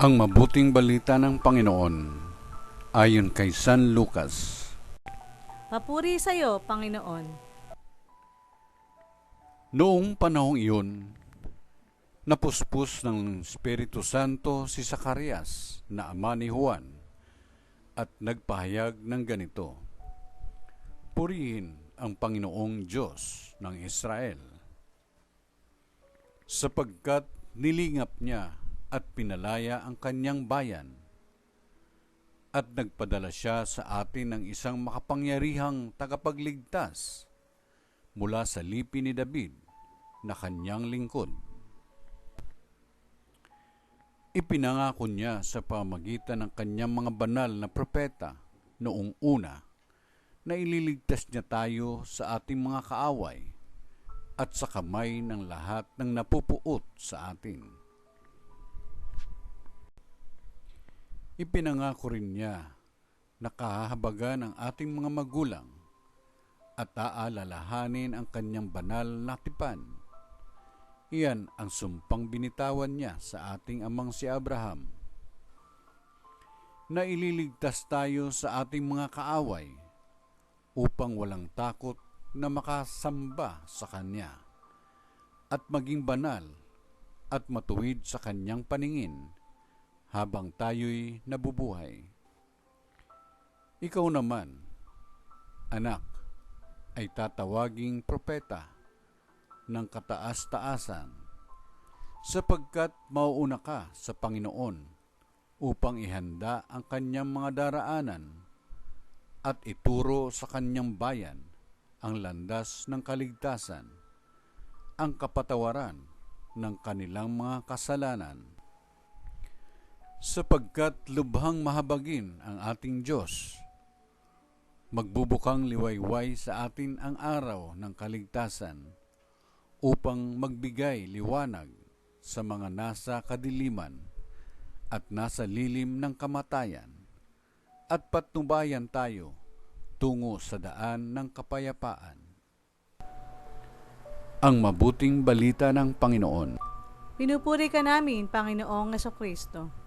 Ang mabuting balita ng Panginoon ayon kay San Lucas. Papuri sa iyo, Panginoon. Noong panahong iyon, napuspos ng Espiritu Santo si Zacarias na ama ni Juan at nagpahayag ng ganito: Purihin ang Panginoong Diyos ng Israel, sapagkat nilingap niya at pinalaya ang kanyang bayan, at nagpadala siya sa atin ng isang makapangyarihang tagapagligtas mula sa lipi ni David na kanyang lingkod. Ipinangako niya sa pamagitan ng kanyang mga banal na propeta noong una na ililigtas niya tayo sa ating mga kaaway at sa kamay ng lahat ng napupuot sa atin. Ipinangako rin niya na kahahabagan ang ating mga magulang at aalalahanin ang kanyang banal na tipan. Iyan ang sumpang binitawan niya sa ating amang si Abraham, na ililigtas tayo sa ating mga kaaway upang walang takot na makasamba sa kanya at maging banal at matuwid sa kanyang paningin habang tayo'y nabubuhay. Ikaw naman, anak, ay tatawaging propeta ng kataas-taasan, sapagkat mauuna ka sa Panginoon upang ihanda ang kanyang mga daraanan at ituro sa kanyang bayan ang landas ng kaligtasan, ang kapatawaran ng kanilang mga kasalanan. Sapagkat lubhang mahabagin ang ating Diyos, magbubukang liwayway sa atin ang araw ng kaligtasan upang magbigay liwanag sa mga nasa kadiliman at nasa lilim ng kamatayan, at patnubayan tayo tungo sa daan ng kapayapaan. Ang mabuting balita ng Panginoon. Pinupuri ka namin, Panginoong Jesucristo.